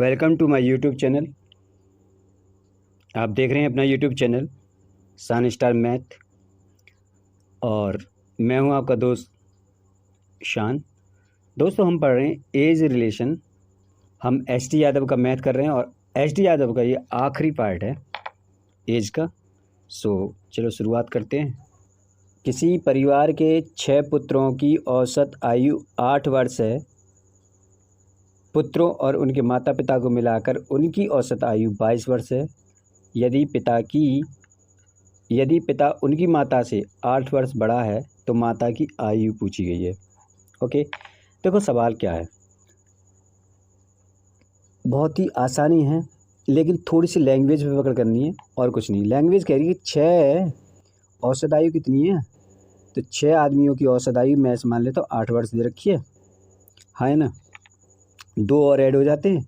Welcome to my YouTube channel. आप देख रहे हैं अपना YouTube channel sun star math और मैं हूं आपका दोस्त शान। दोस्तों, हम पढ़ रहे हैं एज रिलेशन। हम एस टी यादव का मैथ कर रहे हैं और एस टी यादव का ये आखिरी पार्ट है एज का। चलो शुरुआत करते हैं। किसी परिवार के 6 पुत्रों की औसत आयु 8 वर्ष है। पुत्रों और उनके माता पिता को मिलाकर उनकी औसत आयु 22 वर्ष है। यदि पिता उनकी माता से 8 वर्ष बड़ा है तो माता की आयु पूछी गई है। ओके, देखो सवाल क्या है। बहुत ही आसानी है, लेकिन थोड़ी सी लैंग्वेज पे पकड़ करनी है और कुछ नहीं। लैंग्वेज कह रही है 6 औसत आयु कितनी है, तो 6 आदमियों की औसत आयु मैं मान लेता हूँ 8 वर्ष दे रखी है। हाँ है ना, 2 और ऐड हो जाते हैं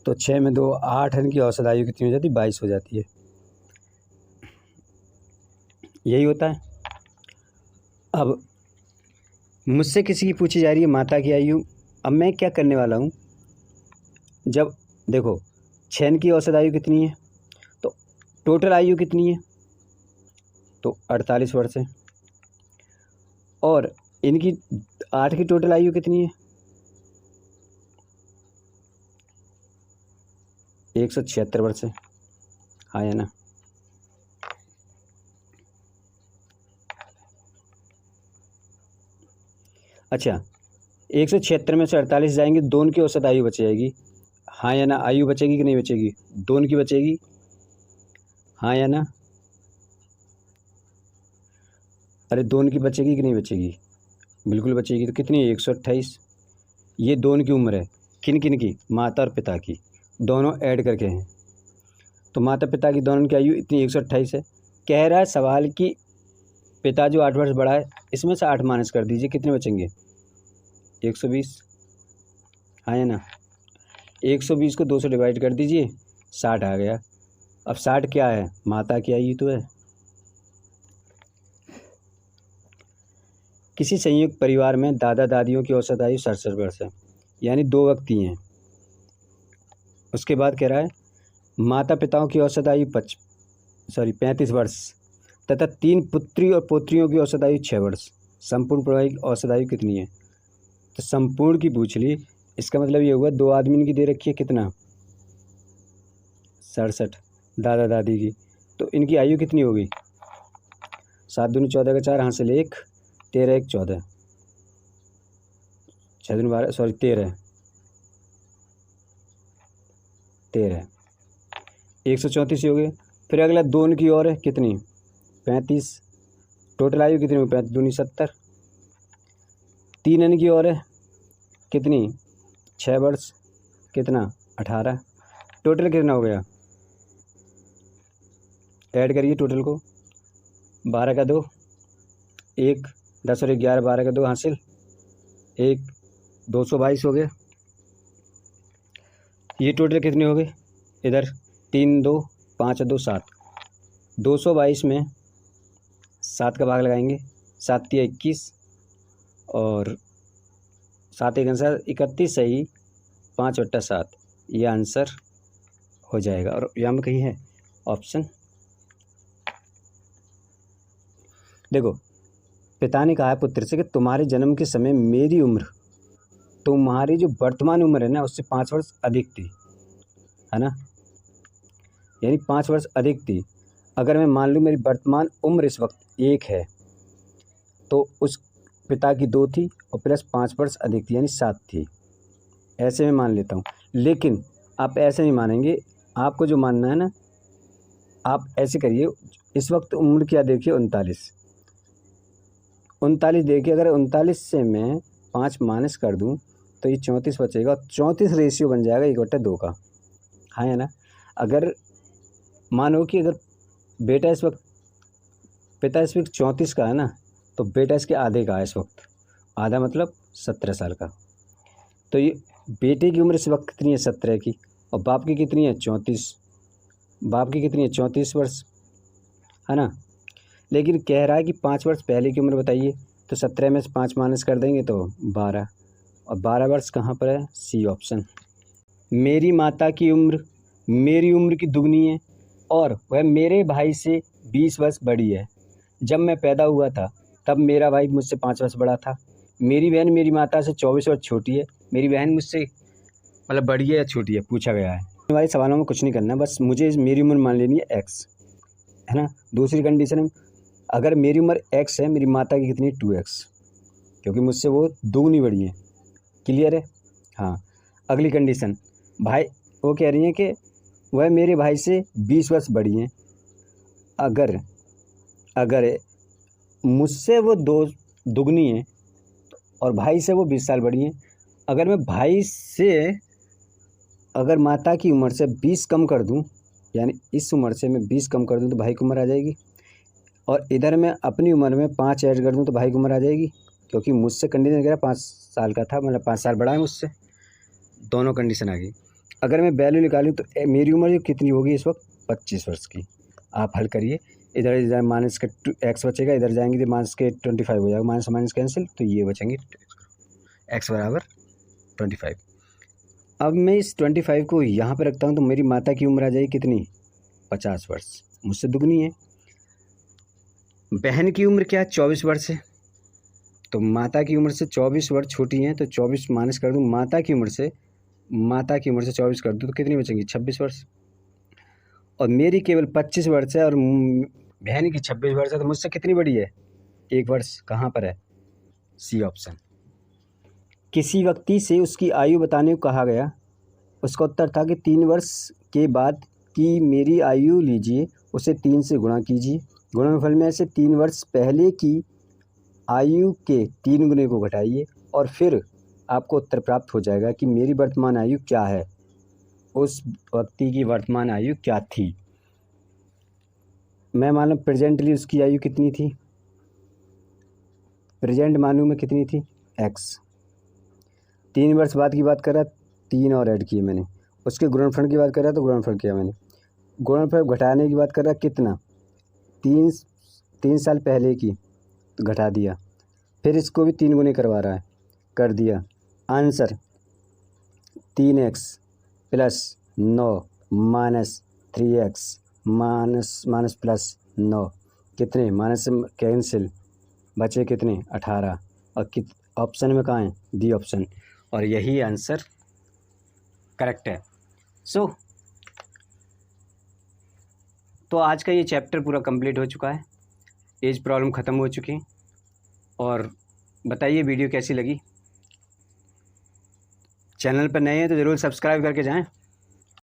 तो 6 में 2 8, इनकी औसत आयु कितनी हो जाती है, 22 हो जाती है। यही होता है। अब मुझसे किसी की पूछी जा रही है माता की आयु। अब मैं क्या करने वाला हूँ, जब देखो 6 की औसत आयु कितनी है तो टोटल आयु कितनी है, तो 48 वर्ष है। और इनकी 8 की टोटल आयु कितनी है, 176 वर्ष है। हाँ है ना। अच्छा, 176 में से 48 जाएंगे, दोनों की औसत आयु बच जाएगी। हाँ या ना, आयु बचेगी कि नहीं बचेगी, दोनों की बचेगी। हाँ या ना, अरे दोनों की बचेगी कि नहीं बचेगी, बिल्कुल बचेगी। तो कितनी है, 128। ये दोनों की उम्र है, किन किन की, माता और पिता की, दोनों ऐड करके हैं। तो माता पिता की दोनों की आयु इतनी 128 है। कह रहा है सवाल कि पिता जो 8 वर्ष बड़ा है, इसमें से 8 माइनस कर दीजिए, कितने बचेंगे, 120। हाँ है ना, 120 को 2 से डिवाइड कर दीजिए, 60 आ गया। अब 60 क्या है, माता की आयु तो है। किसी संयुक्त परिवार में दादा दादियों की औसत आयु 67 वर्ष है, यानी 2 व्यक्ति हैं। उसके बाद कह रहा है माता पिताओं की औसत आयु 35 वर्ष तथा 3 पुत्री और पोत्रियों की औसत आयु 6 वर्ष। संपूर्ण परिवार की औसत आयु कितनी है, तो संपूर्ण की पूछ ली। इसका मतलब ये हुआ 2 आदमी की दे रखी है, कितना, 67 दादा दादी की। तो इनकी आयु कितनी होगी, 7 दूनी 14 का 4, हासिल 1, 13 1 14, 6 दूनी 12, सॉरी 13 134 हो गए। फिर अगला 2 की और है, कितनी, 35। टोटल आयु कितनी हुई, 35 दूनी 70। 3 की और है, कितनी, 6 वर्ष, कितना, 18। टोटल कितना हो गया, ऐड करिए टोटल को, 12 का 2, 1 10 और 11, 12 का 2, हासिल 1, 222 हो गए। ये टोटल कितने हो गए, इधर 3 2 5 2 7, 222 में 7 का भाग लगाएंगे, 7 3 21 और 7 1 आंसर 31, सही 5/7, ये आंसर हो जाएगा। और यहाँ में कहीं है ऑप्शन, देखो पिता ने कहा है पुत्र से कि तुम्हारे जन्म के समय मेरी उम्र तुम्हारी जो वर्तमान उम्र है ना उससे 5 वर्ष अधिक थी, है ना, यानी 5 वर्ष अधिक थी। अगर मैं मान लूँ मेरी वर्तमान उम्र इस वक्त 1 है तो उस पिता की 2 थी और प्लस 5 वर्ष अधिक थी, यानी 7 थी। ऐसे में मान लेता हूँ, लेकिन आप ऐसे नहीं मानेंगे। आपको जो मानना है ना, आप ऐसे करिए, इस वक्त उम्र क्या देखिए, 39 देखिए। अगर 39 से मैं 5 माइनस कर दूँ तो ये 34 बचेगा। 34 रेशियो बन जाएगा 1/2 का। हाँ है ना। अगर मानो कि अगर बेटा इस वक्त, पिता इस वक्त 34 का है ना, तो बेटा इसके आधे का है इस वक्त, आधा मतलब 17 साल का। तो ये बेटे की उम्र इस वक्त कितनी है, 17 की, और बाप की कितनी है, 34। बाप की कितनी है, 34 वर्ष, है ना। लेकिन कह रहा है कि 5 वर्ष पहले की उम्र बताइए, तो 17 में से 5 माइनस कर देंगे तो 12, और 12 वर्ष कहाँ पर है, सी ऑप्शन। मेरी माता की उम्र मेरी उम्र की दुगनी है और वह मेरे भाई से 20 वर्ष बड़ी है। जब मैं पैदा हुआ था तब मेरा भाई मुझसे 5 वर्ष बड़ा था। मेरी बहन मेरी माता से 24 वर्ष छोटी है। मेरी बहन मुझसे मतलब बड़ी है या छोटी है, पूछा गया है। हमारे सवालों में कुछ नहीं करना है, बस मुझे मेरी उम्र मान लेनी है x, है ना। दूसरी कंडीशन है, अगर मेरी उम्र x है, मेरी माता की कितनी 2x, क्योंकि मुझसे वो दोगुनी बड़ी है। क्लियर है? हाँ। अगली कंडीशन, भाई वो कह रही हैं कि वह मेरे भाई से 20 वर्ष बड़ी हैं। अगर मुझसे वो दुगनी है और भाई से वो 20 साल बड़ी हैं, अगर मैं भाई से अगर माता की उम्र से 20 कम कर दूं, यानी इस उम्र से मैं 20 कम कर दूं तो भाई की उम्र आ जाएगी, और इधर मैं अपनी उम्र में 5 ऐड कर दूं तो भाई की उम्र आ जाएगी, क्योंकि मुझसे कंडीशन कह रहा 5 साल का था, मतलब 5 साल बड़ा है मुझसे। दोनों कंडीशन आ गई। अगर मैं वैल्यू निकालूँ तो मेरी उम्र कितनी होगी इस वक्त? 25 वर्ष की। आप हल करिए, इधर माइनस के x बचेगा, इधर जाएंगे तो माइनस के 25 हो जाएगा, माइनस माइनस कैंसिल, तो ये बचेंगे x बराबर 25। अब मैं इस 25 को यहाँ पे रखता हूँ तो मेरी माता की उम्र आ जाएगी कितनी? 50 वर्ष, मुझसे दुगनी है। बहन की उम्र क्या है? 24 वर्ष है। तो माता की उम्र से 24 वर्ष छोटी हैं, तो 24 माइनस कर दूँ, माता की उम्र से 24 कर दूँ तो कितनी बचेंगी? 26 वर्ष। और मेरी केवल 25 वर्ष है और बहन की 26 वर्ष है, तो मुझसे कितनी बड़ी है? 1 वर्ष। कहाँ पर है? C option. किसी व्यक्ति से उसकी आयु बताने को कहा गया, उसका उत्तर था कि 3 वर्ष के बाद की मेरी आयु लीजिए, उसे 3 से गुणा कीजिए, गुणनफल में से 3 वर्ष पहले की आयु के 3 गुने को घटाइए और फिर आपको उत्तर प्राप्त हो जाएगा कि मेरी वर्तमान आयु क्या है, उस व्यक्ति की वर्तमान आयु क्या थी। मैं मालूम प्रेजेंटली उसकी आयु कितनी थी? प्रेजेंट मालूम में कितनी थी? x। 3 वर्ष बाद की बात कर रहा, 3 और ऐड किए मैंने। उसके गुणनफल की बात कर रहा तो गुणनफल किया मैंने। गुणनफल घटाने की बात कर रहा, कितना? 3 साल पहले की, तो घटा दिया। फिर इसको भी 3 गुने करवा रहा है, कर दिया। Answer 3x plus 9 minus 3x minus minus plus 9, कितने? माइनस कैंसिल, बचे कितने? 18। और ऑप्शन में कहाँ है? डी ऑप्शन, और यही आंसर करेक्ट है। तो आज का ये चैप्टर पूरा कंप्लीट हो चुका है, एज प्रॉब्लम ख़त्म हो चुकी। और बताइए वीडियो कैसी लगी। चैनल पर नए हैं तो ज़रूर सब्सक्राइब करके जाएं।